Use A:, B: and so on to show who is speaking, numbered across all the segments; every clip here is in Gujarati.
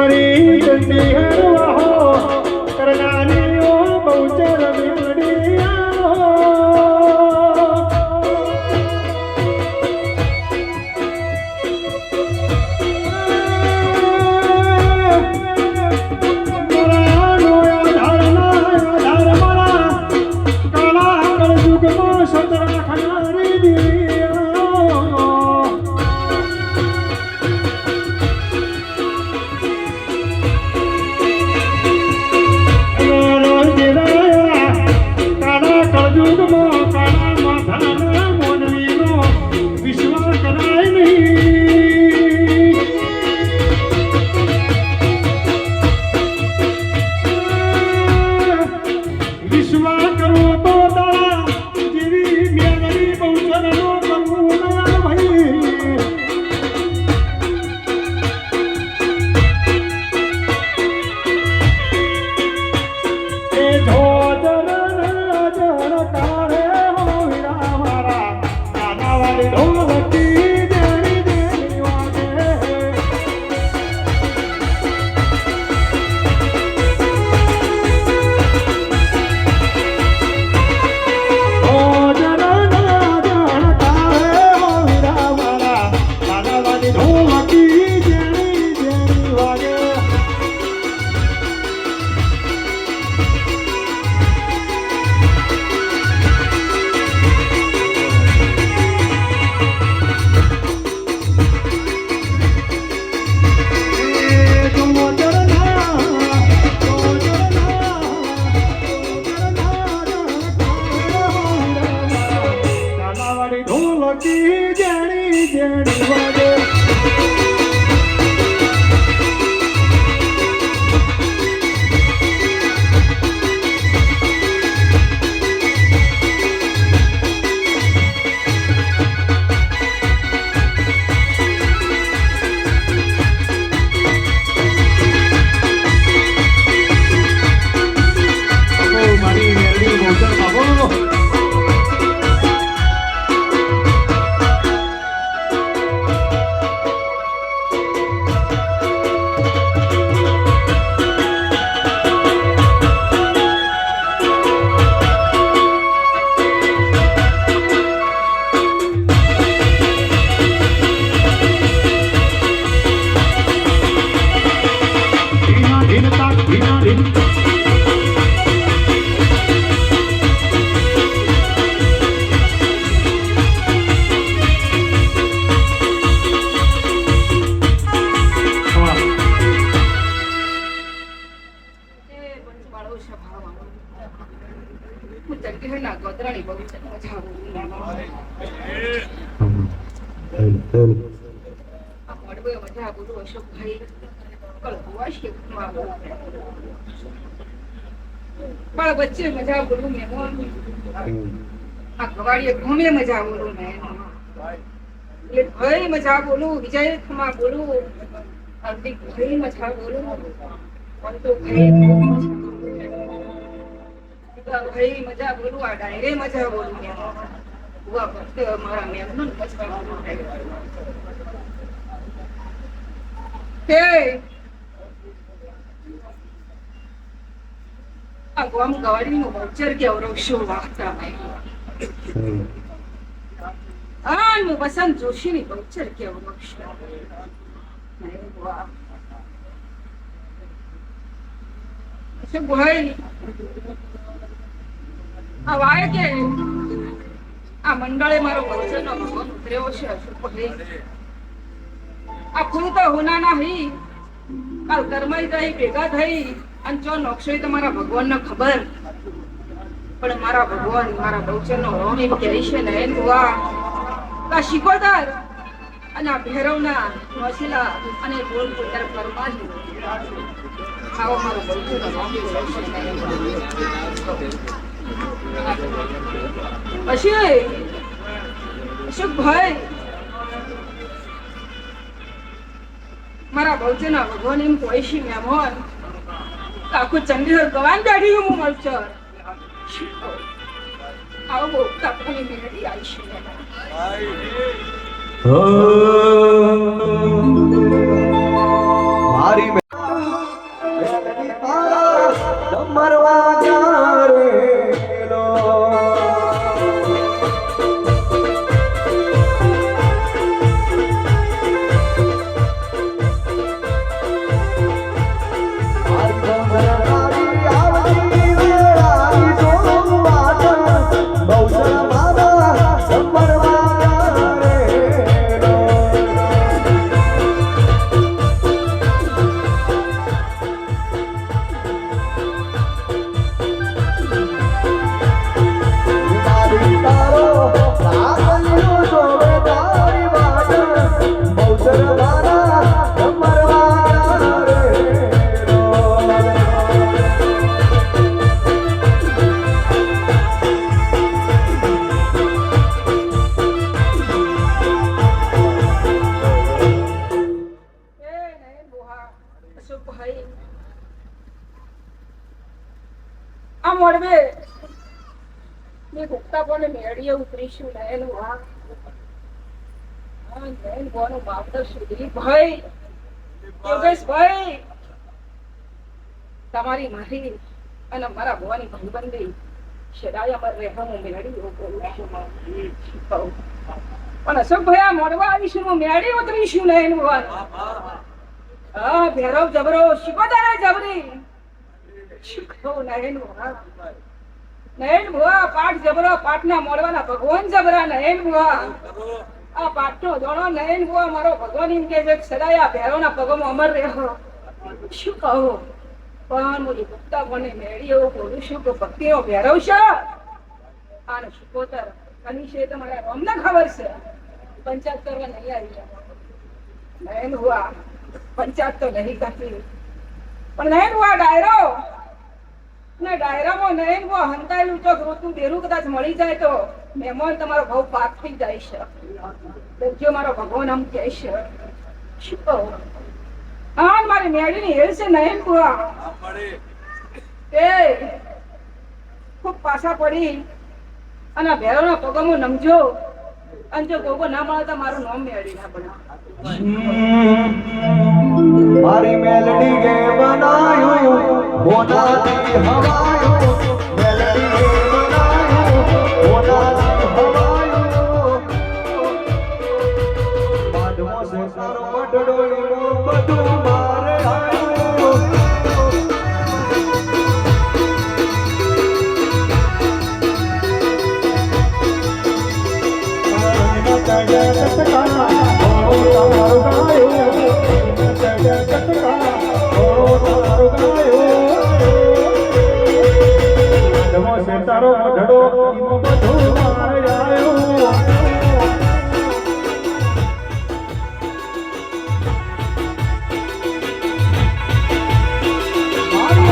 A: મારી ચંડી હરવાહો કરનારીઓ બહુચર મેળડિયા
B: બાળ બચ્ચે મજા બોલું મેં આ ગવાડીએ ઘૂમે મજા બોલું મેં એટલે ભાઈ મજા બોલું વિજય થમા બોલું હાર્દિક ભાઈ મજા બોલું તો ભાઈ મજા બોલું આ ડાયરે મજા બોલું મેં હુઆ ભક્ત મારા મેમનું મજા બોલું હે ગોમ ગવાડીનું બહુચર ગૌરવ શું વાર્તા હું વસંત જોશીની બહુચર ગૌરવ શું ભાઈ આ વાય કે આ મંડળે મારો બહુચરનો ભગવાન ઉતર્યો છે અશોક ભાઈ આ ફૂલ તો હોનાના હી કાલ કર્મય થઈ ભેગા થઈ અને જો નોક્ષો તમારા ભગવાનને ખબર પણ મારા ભગવાન મારા બહુચરનો રોમ એમ કહે છે ને આ શિકોતર અને આ ભૈરવના નોશીલા અને બોલ પુત્ર પરમાજી આવો મારો બહુચરનો રોમ પછી અશોકભાઈ મારા બહુચરના ભગવાન એમ કહે છે મેમોન આખું ચંડીગઢ ગવાન કાઢી હું મળશે આવો બહુ કાપવાની મેળવી આવી છે
C: મારી
B: અશોક ભાઈ આ મોડવે મેં ગુપ્તા બોલે મેળીએ ઉતરીશું નયન વાહ નયન બોનું માવતર સુધી ભાઈ યોગેશભાઈ તમારી મારી અને મારા ભવાની ભાઈબંધી શરાય અમર રહેવા હું મેળી એવું બોલું છું પણ અશોકભાઈ આ મોડવા આવીશું હું મેળી ઉતરીશું નયન ભગવાન હા ભેરવ જબરો શિકોદારા જબરી શીખો નયન ભગવાન નયન ભુવા પાઠ જબરો પાઠના મોડવાના ભગવાન જબરા નયન ભુવા આ પાઠનો દોણો નયન ભુવા મારો ભગવાન એમ કે છે સદાય આ ભેરોના પગોમાં અમર રહ્યો શું કહું પણ મુજી ગુપ્તા કોને મેળી એવું બોલું છું કે ભક્તિનો ભેરવ છે આને શિકોતર કનીશે તમારા રોમને ખબર છે પંચાયત કરવા નહીં આવી નયન ભુવા પંચાયત તો નહીં કરતી પણ નયન ભુવા ડાયરો ને ડાયરામાં નયન ભુવા હંતાયેલું ચોક રોતું બેરું કદાચ મળી જાય તો મહેમાન તમારો ભાવ પાક થઈ જાય છે જો મારો ભગવાન આમ કહે છે શું કહું હા મારી મેળીની હેલ છે નયન ભુવા એ ખૂબ પાછા પડી અને ભેરોના પગમાં નમજો અને જો ગોગો ના મળે તો મારું નામ મેળી ના બને
C: મારી મેલડી ગે બનાયું હોનાથી હવાયું મેલડી ગે બનાયું હોનાથી હવાયું બાદમો સે સારો મઢડો એવો બધું મારે આવ્યું
A: તારો ધડો બધું મારે આવ્યું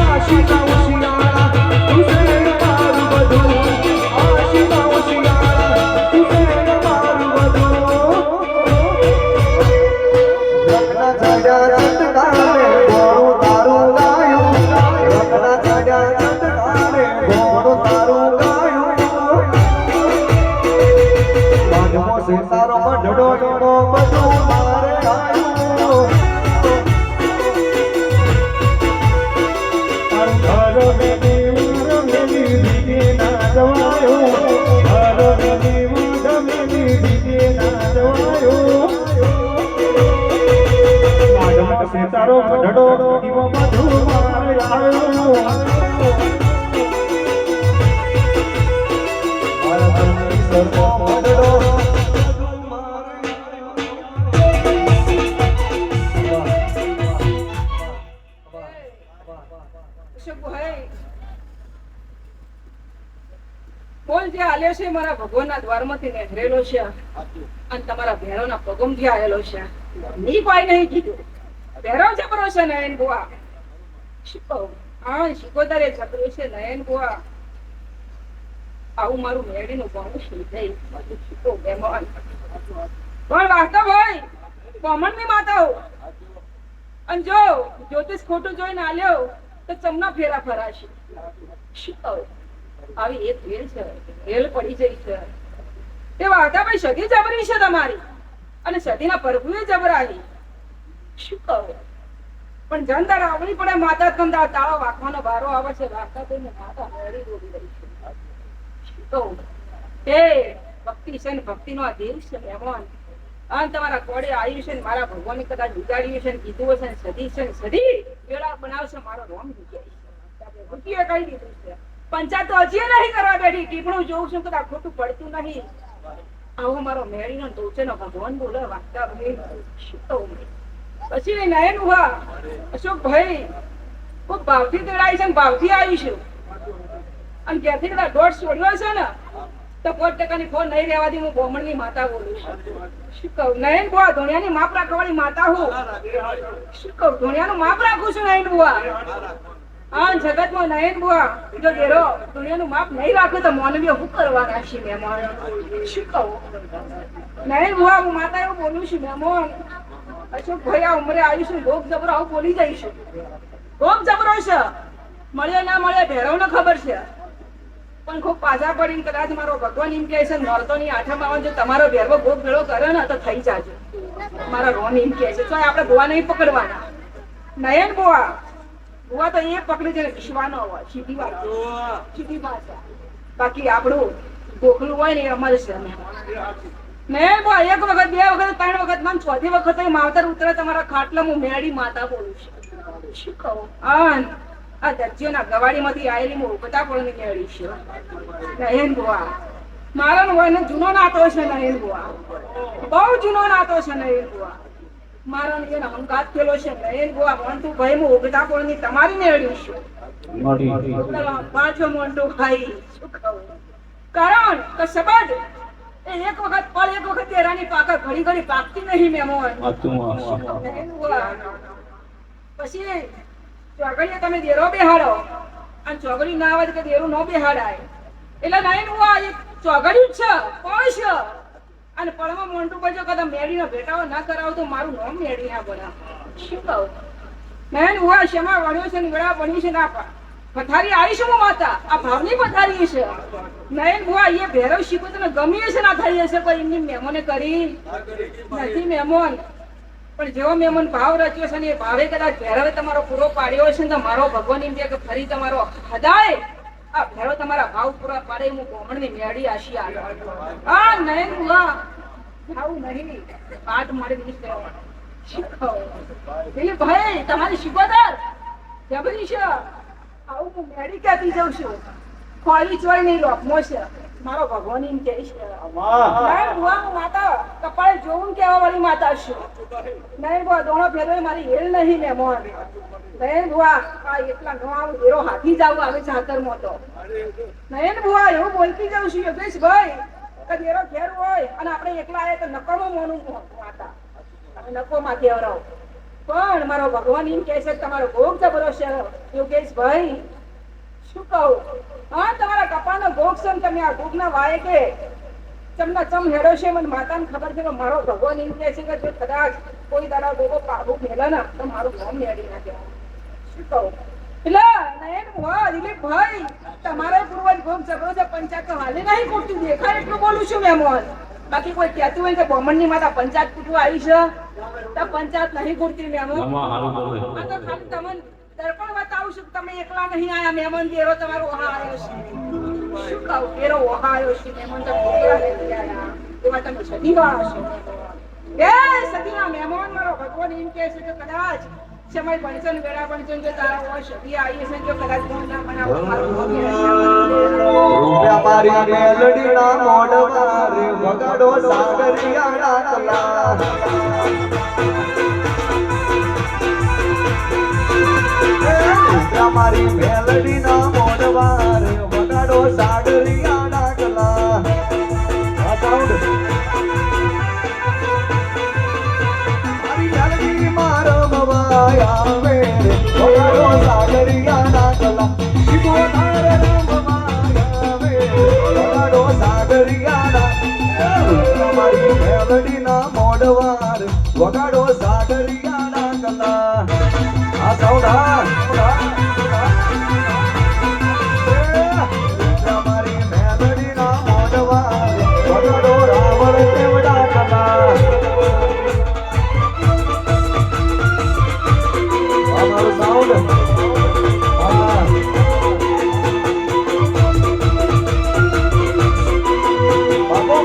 C: આશિકા ઉશિયાળા તુસે મારું બધું આશિકા ઉશિયાળા તુસે મારું બધું રત્ના જાડા ચટકારે ગોળું તારું ગાયું રત્ના જાડા ચટકારે ગોળું તારું ગાયું બાજમો સે તારો મઢડો એનો બધું મારે આવ્યું
A: તારો મઢડો એવો બધું મારે આવ્યું
C: મારા તનની સરનો મઢડો બધું મારે
B: અશોકભાઈ બોલ જે આલ્યો છે મારા ભગવાનના દ્વારમાંથી નીકળેલો છે અને તમારા ભેરોના પગમથી આવેલો છે ની કોઈ નહીં કીધું ભેરો જબરો છે નયન બુઆ શું કહું હા શિકોતરે જબરો છે નયન બુઆ આવું મારું મેળીનું ઘણું શીખાય બધું શીખો મહેમાન પણ વાસ્તવ ભાઈ કોમનની માતા હો અને જો જ્યોતિષ ખોટું જોઈને આલ્યો તો ચમના ફેરા ફરાશે શું કહું આવી એક વેલ છે વેલ પડી જઈ છે તે વાતા ભાઈ સદી જબરી છે તમારી અને સદીના પ્રભુએ જબરાવી શું કહું પણ જનતા આવડી પડે માતા કંદા તાળો વાંકવાનો બારો આવે છે વાર્તા તો માતા મેળી રોડી રહી છે શું કહું તે ભક્તિ છે ને ભક્તિનો આ દેવ છે મહેમાન અને તમારા કોડે આવ્યું છે ને મારા ભગવાને કદાચ ઉજાડ્યું છે ને કીધું હશે ને સદી છે ને સદી વેળા બનાવશે મારો રોમ જગ્યાએ છે ભૂકીએ કહી દીધું છે પંચાયત તો હજી નહીં કરવા બેઠી ટીપણું જોઉં છું કદાચ ખોટું પડતું નહીં આવો મારો મેળીનો ટોચેનો ભગવાન બોલે વાગતા શું કહું પછી નયન ઉભા અશોકભાઈ ખૂબ ભાવથી તેડાઈ છે ને ભાવથી આવી છું અને ક્યાંથી કદાચ દોઢ છોડ્યો છે ને તો 5% ફોન નહીં રહેવાથી હું બ્રાહ્મણની માતા બોલું છું શું કહું નયન બુઆ ધોણિયાની માપ રાખવાની માતા હું શું કહું ધોણિયાનું માપ રાખું છું નયન બુઆ હા જગતમાં નયન બુઆ જો ઘેરો ધોણિયાનું માપ નહીં રાખે તો મોનવીઓ શું કરવાના છે મહેમાન શું કહું નયન બુઆ હું માતા એવું બોલું છું મહેમાન અશોક ભાઈ આ ઉંમરે આવીશું ભોગ જબરો આવું બોલી જઈશું. ભોગ જબરો છે, મળે ના મળે ભેરવને ખબર છે, પણ ખૂબ પાછા પડીને કદાચ મારો ભગવાન એમ કહે છે નોરતોની આઠમ આવે જો તમારો ભેરવો ભોગ ભેળો કરે ને તો થઈ જાજો. મારા રોન એમ કહે છે તો આપણે ગોવા નહીં પકડવાના. નયન ગોવા ગોવા તો એ પકડી છે વિશ્વાનો હોય સીધી વાત સીધી વાત. બાકી આપણું ગોખલું હોય ને એ અમારે છે. નયન ગોવા એક વખત બે વખત ત્રણ વખત મને ચોથી વખત માવતર ઉતરે તમારા ખાટલા હું મેળી માતા બોલું છું. શું કહું આ દર્જીઓના ગવાડીમાંથી આવેલી હું બધા પણ મેળી છે. નયન ગોવા મારો ને જૂનો નાતો છે. નયન ગોવા બહુ જૂનો નાતો છે. નયન ગોવા મારો એને હંગાત થયેલો છે. નયન ગોવા મોન્ટુ ભાઈ હું ઉગતા પણ તમારી મેળ્યું છું. પાછો મોન્ટુ ભાઈ શું કહું કારણ કે સબદ એ એક વખત પણ એક વખત તેરાની પાકા ઘડી ઘડી પાકતી નહીં મહેમાન. પછી ચોગડીએ તમે દેરો બેહાડો અને ચોગડી ના આવે કે દેરું ન બેહાડાય એટલે નયન ગોવા એક ચોગડ્યું જ છે પણ છે. અને પડમાં મોન્ટુ બજો કદા મેળીનો ભેટાવો ના કરાવો તો મારું નામ મેળી ના બના. શું કહું નયન ગોવા શેમાં વણ્યો છે ને વેળા બન્યું છે ના પથારી આવી છે માતા આ ભાવની પથારી છે. નયન ગોવા એ ભેરવ શીખો તને ગમી હશે ના થઈ હશે કોઈ એમની મહેમાને કરી નથી મહેમાન. પણ જેવો મહેમાન ભાવ રચ્યો છે ને એ ભાવે કદાચ ભેરવે તમારો પૂરો પાડ્યો છે ને તો મારો ભગવાન એમ કે ફરી તમારો હદાય આ ભેરો તમારા ભાવ પૂરા પાડે હું કોમણની મેળી આશી આલો. આ નયન ગોવા ભાવ નહીં પાઠ મારી દીશ દેવા. એટલે ભાઈ તમારી શિકોદર જબરી છે. આવું હું મેળી ક્યાંથી જાઉં છું ખોલી ચોઈ નહીં લોપમો છે. મારો ભગવાન એમ કહે છે નયન ગોવા હું માતા કપાળે જોવું કેવા વાળી માતા છું. નયન ગોવા દોણો ફેરવે મારી હેલ નહીં મહેમાન. નયન ગોવા આ એટલા ન આવું દેરો હાથી જ આવું આવે જાતરમાં તો. નયન ગોવા એવું બોલતી જાઉં છું યોગેશભાઈ કે દેરો ઘેર હોય અને આપણે એકલા આવે તો નકમો મોનું માતા નકો માંથી આવરાવ. પણ મારો ભગવાન એમ કહે છે તમારો ભોગ જબરો છે યોગેશભાઈ. શું કહું હા તમારા કપાળનો ભોગ છે ને તમે આ ભોગના વાય કે ચમના ચમ હેડો છે. મને માતાને ખબર છે કે મારો ભગવાન એમ કહે છે કે જો કદાચ કોઈ દાડા ભોગો પાબુ મેલે ને તો મારું નામ મેળી નાખે. શું કહું એટલે નયન ગોવા દિલીપભાઈ તમારો પૂર્વજ ભોગ જબરો છે પંચાયત તો હાલે નહીં કૂટતું દેખાય એટલું બોલું છું મહેમાન. બાકી કોઈ કહેતું હોય કે બ્રાહ્મણની માતા પંચાયત કૂટવા આવી છે તો પંચાયત નહીં કૂટતી મહેમાન. ખાલી તમને દર્પણ બતાવું છું તમે એકલા નહીં આયા મહેમાન. દેરો તમારો ઓહા આવ્યો છે. શું કહું દેરો ઓહા આવ્યો છે મહેમાન. તમે એકલા નથી આયા એવા તમે સદીવાળા છો. એ સદીના મહેમાન મારો ભગવાન એમ કહે છે કે કદાચ સમય બનશે ને વેળા બનશે જો તારા ઓર સદી આવી છે જો કદાચ હું ના બનાવો મારું
C: રૂપિયા મારી મેલડી ના મોઢવા રે વગાડો સાગરિયા ના કલા. રૂપિયા મારી મેલડી ના મોઢવા રે વગાડો સાગરિયા ના કલા. આ સાઉન્ડ મારી મેલડી મારો મવાય આવે વગાડો સાગરિયા ના કલા. શિવો તારે મારી મેલડી ના મોઢવાર વગાડો સાગરિયા ના કલા. આ સાઉન્ડ મારી મેલડી ના મોઢવાર વગાડો રાવણ કેવડા કલા. આ મારું સાઉન્ડ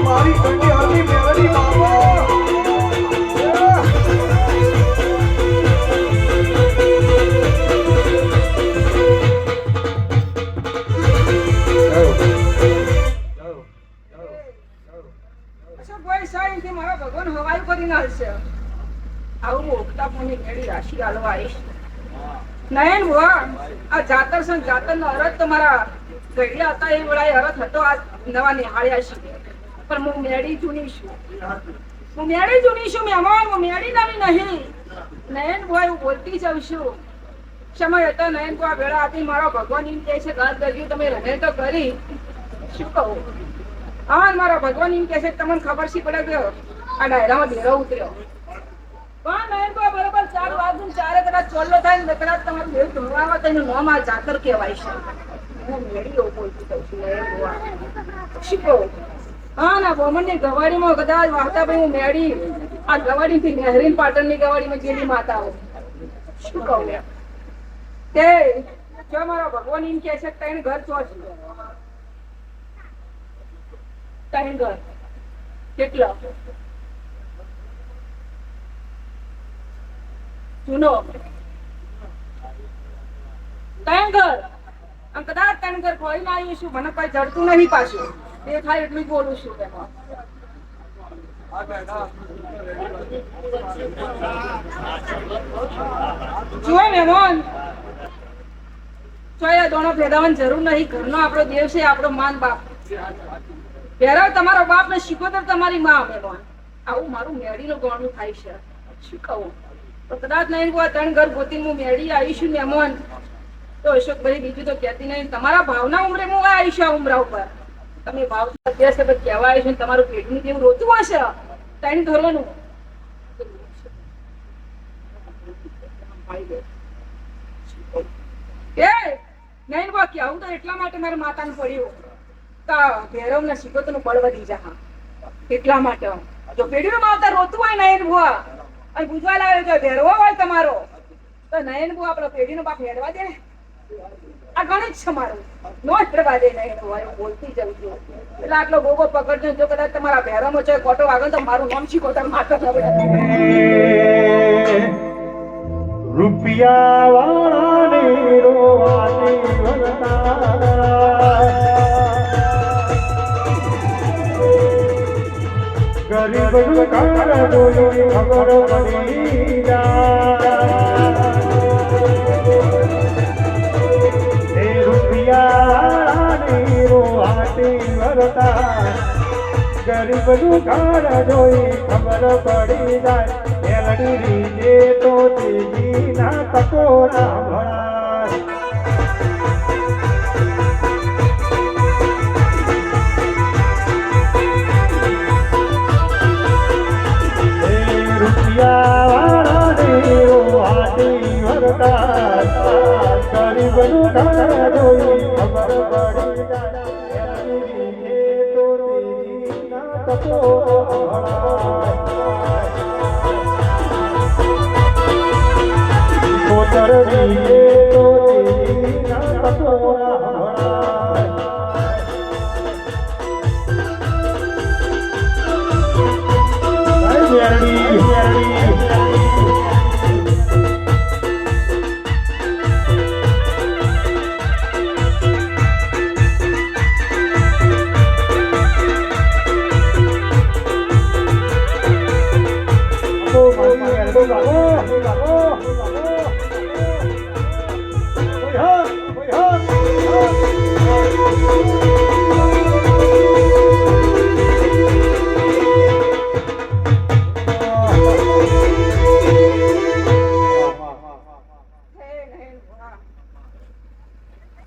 C: મારી કંડી હતી મેલડી બાબો.
B: અશોકભાઈ સાહેબ મારો ભગવાન હવાયું કરીને હશે. આવું ઓખતા પોની મેળી રાશિ હાલવા આવીશ. નયન ગોવા આ જાતર છે જાતર નો અરથ તો મારા ઘડિયા હતા એ વેળાએ અરથ હતો. આ નવા નિહાળ્યા છે પણ હું મેળી જૂની છું. હું મેળી જૂની છું મહેમાન. હું મેળી નવી નહીં. નયન ગોવા હું બોલતી જાઉં છું. સમય હતો નયન ગોવા વેળા હતી મારો ભગવાન એમ કહે છે ગાત ગરજ્યું તમે રહે તો કરી. શું કહું હા મારો ભગવાન એમ કહે છે તમને ખબર છે પડે કે આ ડાયરામાં ડેરો ઉતર્યો પણ નહીં તો બરોબર 4 વાગે ને 4 કદાચ ચોલ્લો થાય ને કદાચ તમારું દેવ ધોળાવા તો એનું નામ આ જાતર કહેવાય છે. હું મેળીઓ બોલતી કહું છું નયન ભુવા. શું કહું? હા ના બોમનની ગવાડીમાં કદાચ વાહતા ભાઈ હું મેળી આ ગવાડીથી નહેરીન પાટણની ગવાડીમાં જેની માતાઓ. શું કહું યાર? તે જો મારો ભગવાન એમ કહે છે કે ત્રણ ઘર છો છે. ત્રણ ઘર કેટલા? જૂનો ત્રણ ઘર આમ કદાચ ત્રણ ઘર ખોઈને આવ્યું છું મને કોઈ જડતું નહીં પાછું એ થાય એટલું જ બોલું છું તેમાં. જુઓ મહેમાન ચોયા દોણો ભેદાવાની જરૂર નહીં. ઘરનો આપણો દેવ છે, આપણો માન બાપ. ભેરવ તમારો બાપ ને શીખોતર તમારી માં. મહેમાન આવું મારું મેળીનું ગણું થાય છે. શું કહું? તો કદાચ નહીં ત્રણ ઘર ગોતીને હું મેળી આવીશું મહેમાન તો અશોકભાઈ બીજું તો કહેતી નહીં. તમારા ભાવના ઉમરે હું આવીશું આ ઉમરા ઉપર. તમે ભાવ અત્યારે કહેવા આવીશું તમારું પેટનું જેવું રોતું હશે ત્રણ ધોરણનું. નહીં બાકી આવું તો એટલા માટે મારા માતાને પડ્યું તો ભેરવ ને શીખોતરનું બળ વધી જા. એટલા માટે જો પેઢીનું માવતર રોતું હોય નયન ભુવા અને પૂછવા લાવે જો ભેરવો હોય તમારો તો નયન ભુવા આપણો પેઢીનો બાપ હેડવા દે. આ ગણિત છે મારું. નો હેડવા દે નયન ભુવા. હું બોલતી જઉં છું એટલે આટલો ગોગો પકડજો. જો કદાચ તમારા ભેરામાં છે કોટો વાગે તો મારું નામ શીખોતર માતા
A: રૂપિયા વાળાને રોવાતી ગરીબ કાર જોઈ ખબર પડી જાય રૂપિયા રોવાતી વરતા ગરીબ કાર જોઈ ખબર પડી જાય. મેલડી જે તો તેજી ના ટકોરા ભળાય રૂપિયા વાળાને રોવાતી વરતા ગરીબનું ઘર જોઈ ખબર પડી જાય. મેલડી જે તો તેજી ના ટકોરા ભળાય કોતરવીએ તો તેજી ના ટકોરા ભળાય. મેરડી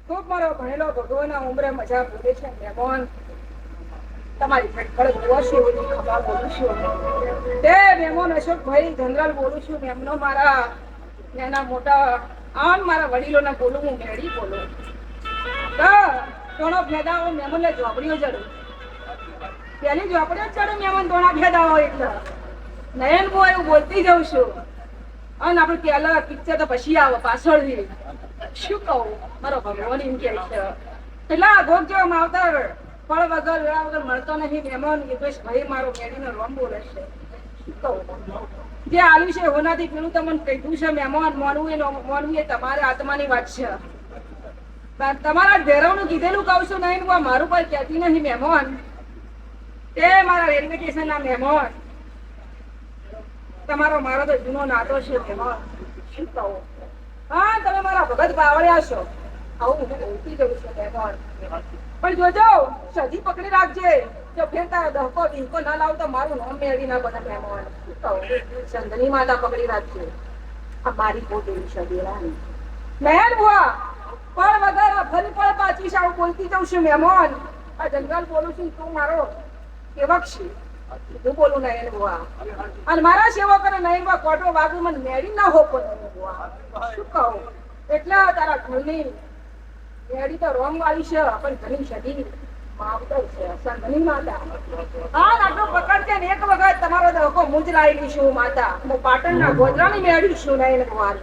B: ખૂબ મારો ભણેલો ભગવાનના ઉમરે મજા બોલે છે મહેમાન. તમારી ફટફડ જોવો છો એવી ખબર બોલું છું તે મહેમાન અશોકભાઈ જનરલ બોલું છું. એમનો મારા નાના મોટા આમ મારા વડીલોને બોલું હું મેળી બોલું તો દોણો ભેદાઓ મહેમાનને ઝોપડીઓ ચડું. પેલી ઝોપડીઓ ચડું મહેમાન દોણા ભેદાઓ એટલે નયન બહુ એવું બોલતી જઉં છું. અને આપણે પેલા પિક્ચર તો પછી આવે પાછળથી. શું કહું? મારો ભગવાન એમ કે છે પેલા ભોગ જેવા માવતર ફળ વગર વેળા વગર મળતો નહીં. મહેમાન યુગેશ ભાઈ મારો મેડીનો રોમ બોલે છે. શું કહું? જે આલ્યું છે હોનાથી પેલું તમને કીધું છે મહેમાન. મોનવું એ તમારે આત્માની વાત છે. તમારા ભેરવનું કીધેલું કહું છું નહીં મારું કોઈ કહેતી નહીં મહેમાન. તે મારા રેલવે સ્ટેશન ના મહેમાન તમારો મારો તો જૂનો નાતો છે મહેમાન. શું કહું? હા તમે મારા ભગત બાવળ્યા છો આવું હું બોલતી જઉં છું મહેમાન. પણ જોજો સજી પકડી રાખજે. જો ફેર તારો દહકો ડીંકો ના લાવ તો મારું નામ મેળવી ના બને મહેમાન. શું કહું? ચંદની માતા પકડી રાખજે. આ મારી પોતેલી સદેરાની મહેર ભુવા પણ વગર ફરી પણ પાછી આવું બોલતી જઉં છું મહેમાન. આ જંગલ બોલું છું તું મારો સેવક છે. હું બોલું નયન બુઆ અને મારા સેવકોને નયન બુઆ કોટો વાગુ મને મેળી ના હોપો નયન બુઆ શું કહું એટલે તારા ઘરની મેળી તો રોમ વાળી છે પણ ઘણી સડી માવતર છે સંગની માતા આ નાટો પકડતે ને એક વખત તમારો ધક્કો મુંજ લાવી છું માતા હું પાટણના ગોધરાની મેળી છું નયન બુઆ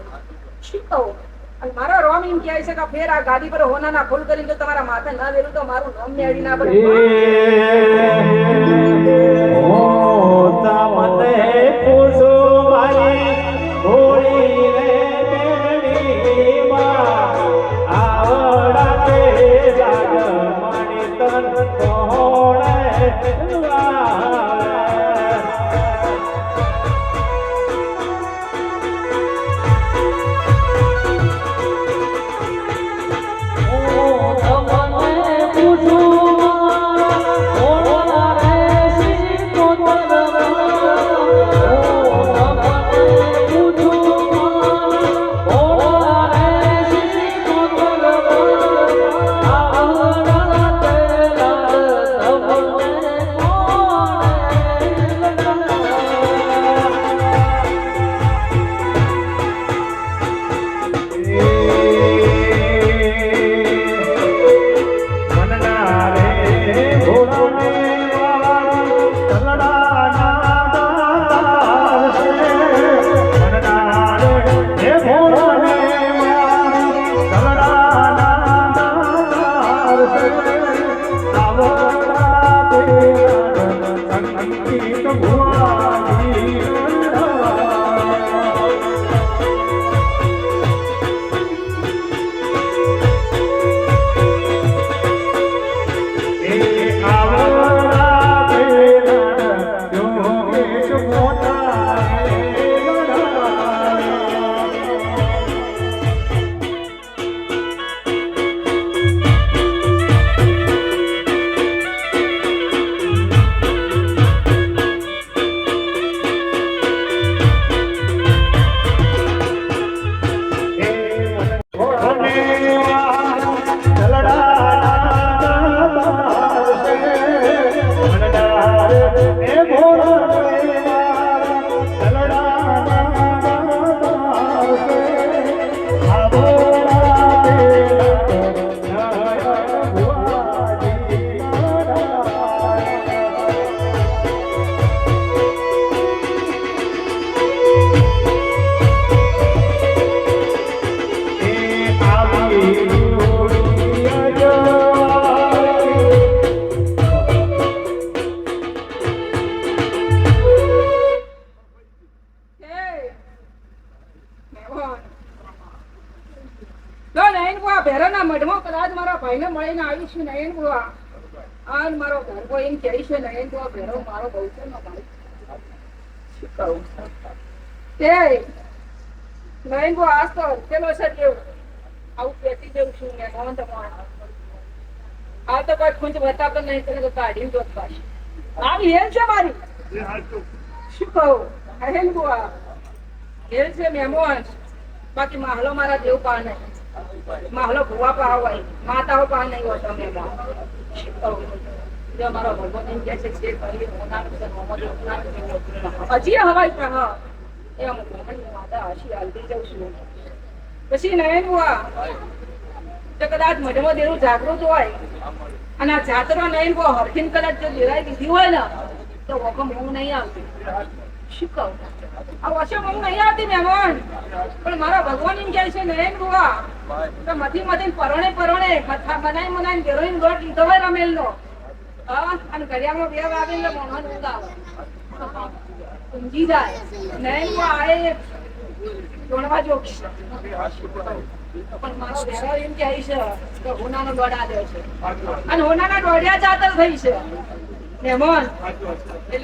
B: શું કહું અને મારો રોમ એમ કહે છે કે ફેર આ ગાદી પર હોનાના ફૂલ કરીને જો તમારા માથે ના વેરું તો મારું નામ મેળી ના પડે
A: મને પૂછો મારી હોળી રે મેળીમાં આવડા તે જાગ મણી તન કોણે
B: ભેરાના મઢમાં કદાચ મારા ભાઈને મળીને આવી છું નયન બુઆ અને મારો ઘરકો એમ કહે છે નયન બુઆ ભેરો મારો બહુ છે ને ભાઈ શું કહું તે નયન બુઆ આજ તો પેલો છે જેવું આવું પેટી જેવું છું ને નોંધ આ તો કોઈ ખૂંચ બતાવતો નહીં તને તો કાઢી દો પાછી આવી હેલ છે મારી શું કહું હેલ બુઆ હેલ છે મહેમાન બાકી માહલો મારા દેવ પા નહીં માહલો ભુવા પા હોય માતાઓ પા નહીં હોતો મેં જો મારો ભગવાન એમ કહે છે કરી હજી હવાઈ પણ હા એ અમુક માતા હસી હાલતી જઉં છું પછી નયન બુઆ તો કદાચ મઢમાં દેરું જાગૃત હોય અને આ જાતરો નયન બુઆ હરખીન કદાચ જો દેરાઈ દીધી હોય ને તો વખમ હું નહીં આવતી શું કહું આ વર્ષે હું નહીં આવતી મહેમાન પણ મારા ભગવાન એમ કહે છે નયન બુઆ તો મથી પરણે બનાવી ઘેરોઈન ગોળ લીધો હોય રમેલ નો અને ઘડિયાળમાં બે વાગેલો મોહન ઊંઘ આવે ઊંઘી જાય નયન બુઆ આ જોડવા જોગ છે પણ મારો ઘેરો એમ કહે છે કે હોનાનો દોડા દે છે અને હોનાના દોડ્યા ચાતર થઈ છે મહેમાન એટલે